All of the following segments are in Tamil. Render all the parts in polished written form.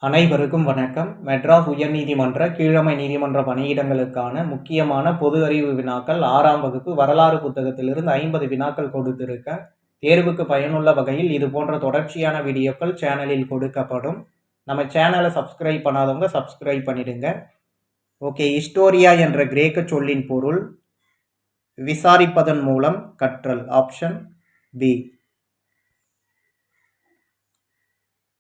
அனைவருக்கும் வணக்கம். மெட்ராஸ் உயர்நீதிமன்ற கீழமை நீதிமன்ற பணியிடங்களுக்கான முக்கியமான பொது அறிவு வினாக்கள் 6ஆம் வகுப்பு வரலாறு புத்தகத்திலிருந்து 50 வினாக்கள் கொடுத்திருக்க. தேர்வுக்கு பயனுள்ள வகையில் இது போன்ற தொடர்ச்சியான வீடியோக்கள் சேனலில் கொடுக்கப்படும். நம்ம சேனலை சப்ஸ்கிரைப் பண்ணாதவங்க சப்ஸ்கிரைப் பண்ணிடுங்க. ஓகே, ஹிஸ்டோரியா என்ற கிரேக்க சொல்லின் பொருள் விசாரிப்பதன் மூலம் கற்றல். Option B.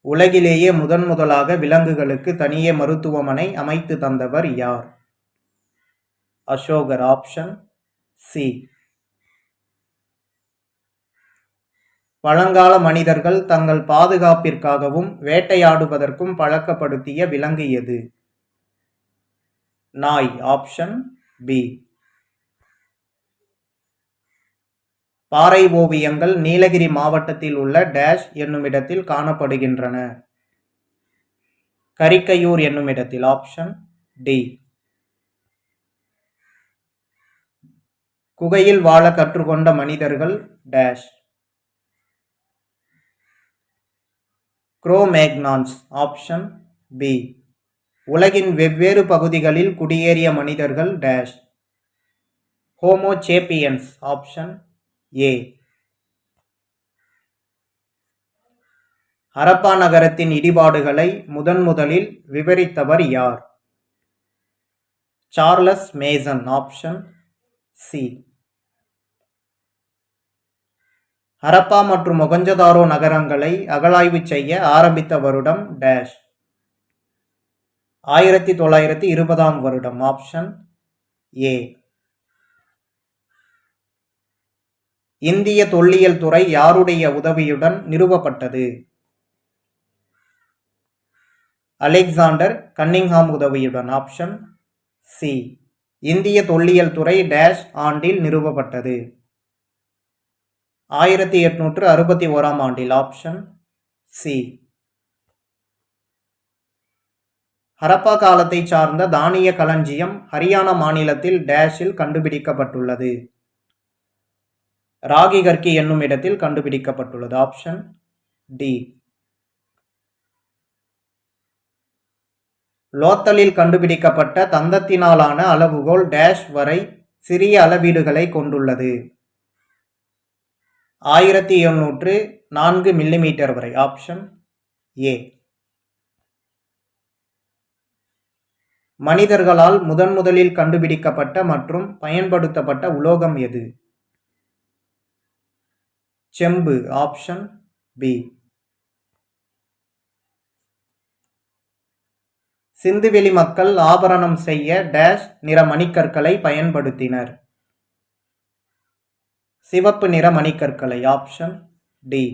உலகிலேயே முதலாக விலங்குகளுக்கு தனியே மருத்துவமனை அமைத்து தந்தவர் யார்? அசோகர். Option C. பழங்கால மனிதர்கள் தங்கள் பாதுகாப்பிற்காகவும் வேட்டையாடுவதற்கும் பழக்கப்படுத்திய விலங்கு எது? நாய். Option B. பாறை ஓவியங்கள் நீலகிரி மாவட்டத்தில் உள்ள டேஷ் என்னுமிடத்தில் காணப்படுகின்றன. கரிக்கையூர் என்னுமிடத்தில். Option D. குகையில் வாழ கற்றுக்கொண்ட மனிதர்கள் டேஷ். குரோ-மேக்னான்ஸ். Option B. உலகின் வெவ்வேறு பகுதிகளில் குடியேறிய மனிதர்கள் dash. Homo sapiens. Option A. Harappa நகரத்தின் இடிபாடுகளை முதலில் விவரித்தவர் யார்? Charles Mason. Option C. Harappa மற்றும் மொகஞ்சதாரோ நகரங்களை அகழாய்வு செய்ய ஆரம்பித்த வருடம் டேஷ். 1920ஆம் வருடம். Option A. இந்திய தொல்லியல் துறை யாருடைய உதவியுடன் நிறுவப்பட்டது? அலெக்சாண்டர் கன்னிங்ஹாம் உதவியுடன். Option C. இந்திய தொல்லியல் துறை டேஷ் ஆண்டில் நிறுவப்பட்டது? 1861ஆம் ஆண்டில். Option C. ஹரப்பா காலத்தை சார்ந்த தானிய களஞ்சியம் ஹரியானா மாநிலத்தில் டேஷில் கண்டுபிடிக்கப்பட்டுள்ளது. ராகிகர்கி என்னும் இடத்தில் கண்டுபிடிக்கப்பட்டுள்ளது. Option D. லோத்தலில் கண்டுபிடிக்கப்பட்ட தந்தத்தினாலான அளவுகோல் டேஷ் வரை சிறிய அளவீடுகளை கொண்டுள்ளது. 1704 மில்லிமீட்டர் வரை. Option A. மனிதர்களால் முதலில் கண்டுபிடிக்கப்பட்ட மற்றும் பயன்படுத்தப்பட்ட உலோகம் எது? செம்பு. Option B. சிந்துவெளி மக்கள் ஆபரணம் செய்ய டேஷ் நிற மணிக்கற்களை பயன்படுத்தினர். சிவப்பு நிற மணிக்கற்களை. Option D.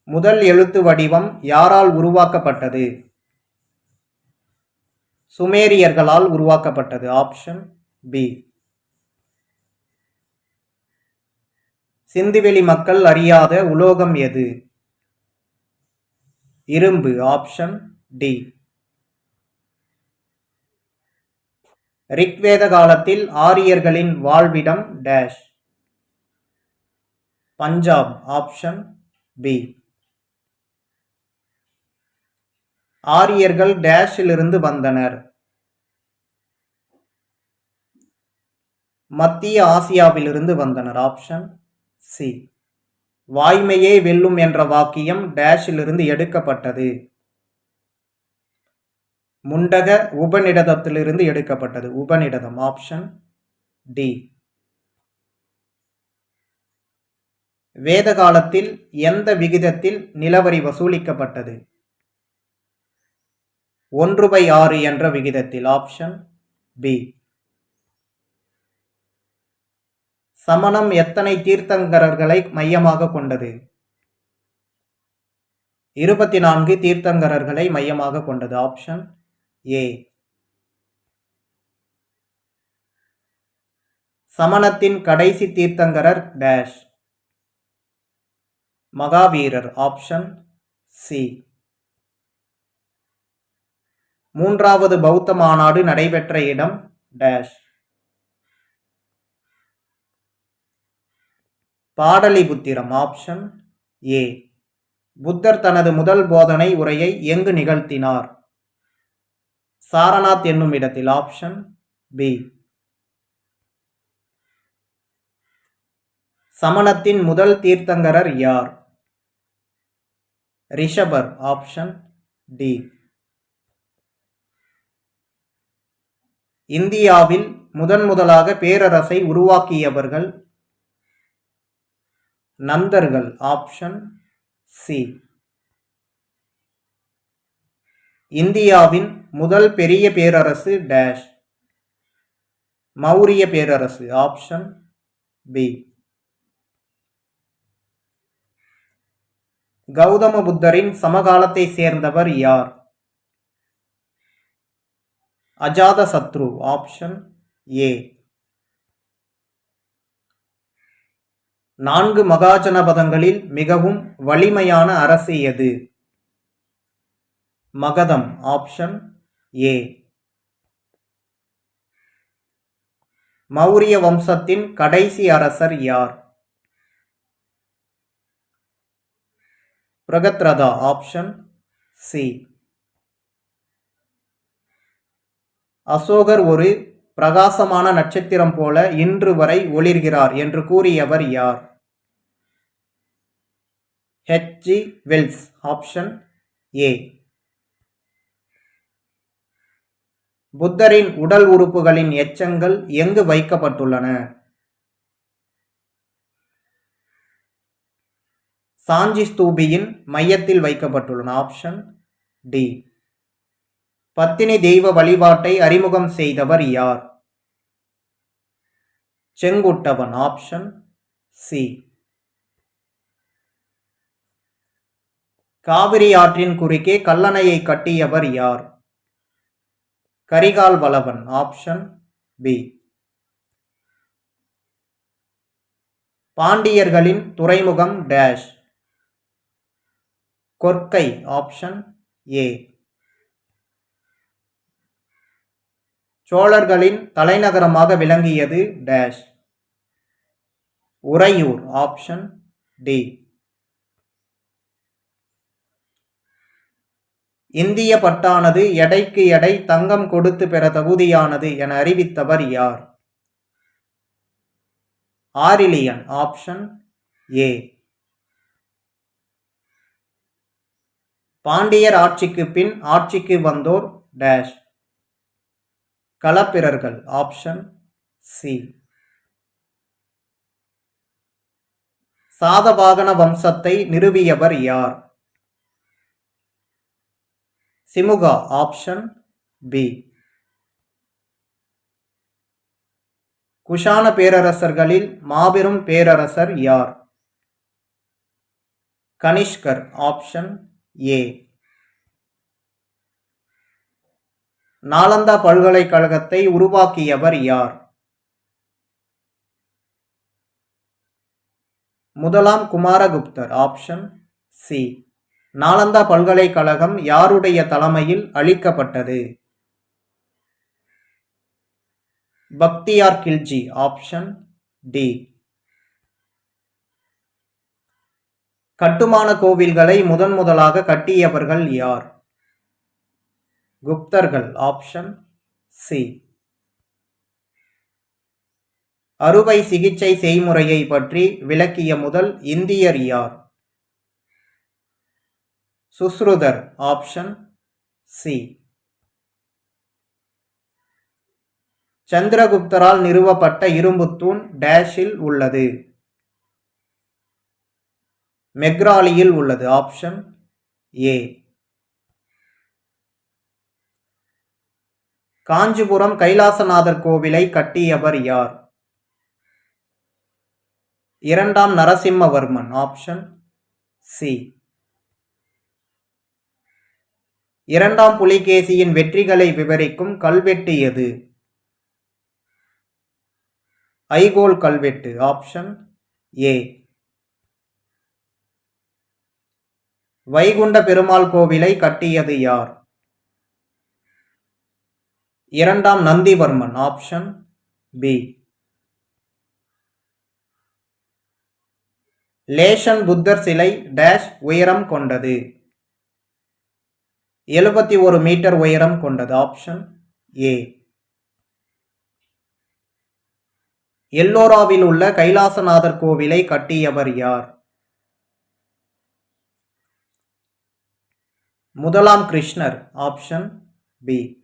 முதல் எழுத்து வடிவம் யாரால் உருவாக்கப்பட்டது? சுமேரியர்களால் உருவாக்கப்பட்டது. Option B. சிந்துவெளி மக்கள் அறியாத உலோகம் எது? இரும்பு. Option D. ரிக்வேத காலத்தில் ஆரியர்களின் வாழ்விடம் டேஷ். பஞ்சாப். Option B. ஆரியர்கள் டேஷிலிருந்து வந்தனர். மத்திய ஆசியாவிலிருந்து வந்தனர். Option C. வாய்மையே வெல்லும் என்ற வாக்கியம் டேஷிலிருந்து எடுக்கப்பட்டது. முண்டக உபநிடதத்திலிருந்து எடுக்கப்பட்டது. உபநிடதம். Option D. வேத காலத்தில் எந்த விகிதத்தில் நிலவரி வசூலிக்கப்பட்டது? 1/6 என்ற விகிதத்தில். Option B. சமணம் எத்தனை தீர்த்தங்கரர்களை மையமாக கொண்டது? 24 தீர்த்தங்கரர்களை மையமாக கொண்டது. Option A. சமணத்தின் கடைசி தீர்த்தங்கரர் டேஷ். மகாவீரர். Option C. மூன்றாவது பௌத்த மாநாடு நடைபெற்ற இடம் டேஷ். பாடலிபுத்திரம். Option A. புத்தர் தனது முதல் போதனை உரையை எங்கு நிகழ்த்தினார்? சாரநாத் என்னும் இடத்தில். Option B. சமணத்தின் முதல் தீர்த்தங்கரர் யார்? ரிஷபர். Option D. இந்தியாவில் முதன்முதலாக பேரரசை உருவாக்கியவர்கள்? நந்தர்கள். Option C. இந்தியாவின் முதல் பெரிய பேரரசு டேஷ். மௌரிய பேரரசு. Option B. கௌதம புத்தரின் சமகாலத்தை சேர்ந்தவர் யார்? அஜாதசத்ரு. Option A. 4 மகாஜனபதங்களில் மிகவும் வலிமையான அரசு எது? மகதம். Option A. மௌரிய வம்சத்தின் கடைசி அரசர் யார்? பிரகத்ரதா. Option C. அசோகர் ஒரு பிரகாசமான நட்சத்திரம் போல இன்று வரை ஒளிர்கிறார் என்று கூறியவர் யார்? H.G. வெல்ஸ். Option A. புத்தரின் உடல் உறுப்புகளின் எச்சங்கள் எங்கு வைக்கப்பட்டுள்ளன? சாஞ்சி ஸ்தூபியின் மையத்தில் வைக்கப்பட்டுள்ளன. Option D. பத்தினி தெய்வ வழிபாட்டை அறிமுகம் செய்தவர் யார்? செங்குட்டவன். Option C. காவிரி ஆற்றின் குறுக்கே கல்லணையை கட்டியவர் யார்? கரிகால் வளவன். Option B. பாண்டியர்களின் துறைமுகம் டேஷ். கொர்க்கை. Option A. சோழர்களின் தலைநகரமாக விளங்கியது டேஷ். உறையூர். Option D. இந்திய பட்டானது எடைக்கு எடை தங்கம் கொடுத்து பெற தகுதியானது என அறிவித்தவர் யார்? ஆரிலியன். Option A. பாண்டியர் ஆட்சிக்கு பின் ஆட்சிக்கு வந்தோர் டேஷ். களப்பிரர்கள். Option C. சாதவாகன வம்சத்தை நிறுவியவர் யார்? சிமுகா. Option B. குஷான பேரரசர்களில் மாபெரும் பேரரசர் யார்? கனிஷ்கர். Option A. நாலந்தா பல்கலைக்கழகத்தை உருவாக்கியவர் யார்? முதலாம் குமாரகுப்தர். Option C. நாலந்தா பல்கலைக்கழகம் யாருடைய தலைமையில் அளிக்கப்பட்டது? பக்தியார் கில்ஜி. Option D. கட்டுமான கோவில்களை முதன்முதலாக கட்டியவர்கள் யார்? குப்தர்கள். Option C. அறுவை சிகிச்சை செய்முறையை பற்றி விளக்கிய முதல் இந்தியர் யார்? சுஸ்ருதர். Option C. சந்திரகுப்தரால் நிறுவப்பட்ட இரும்புத்தூண் டேஷில் உள்ளது? மெக்ராலியில் உள்ளது. Option A. காஞ்சிபுரம் கைலாசநாதர் கோவிலை கட்டியவர் யார்? 2ஆம் நரசிம்மவர்மன். Option C. 2ஆம் புலிகேசியின் வெற்றிகளை விவரிக்கும் கல்வெட்டு எது? ஐகோல் கல்வெட்டு. Option A. வைகுண்ட பெருமாள் கோவிலை கட்டியது யார்? 2ஆம் நந்திவர்மன். Option B. லேஷன் புத்தர் சிலை டேஷ் உயரம் கொண்டது. 71 மீட்டர் உயரம் கொண்டது. Option A. எல்லோராவில் உள்ள கைலாசநாதர் கோவிலை கட்டியவர் யார்? முதலாம் கிருஷ்ணர். Option B.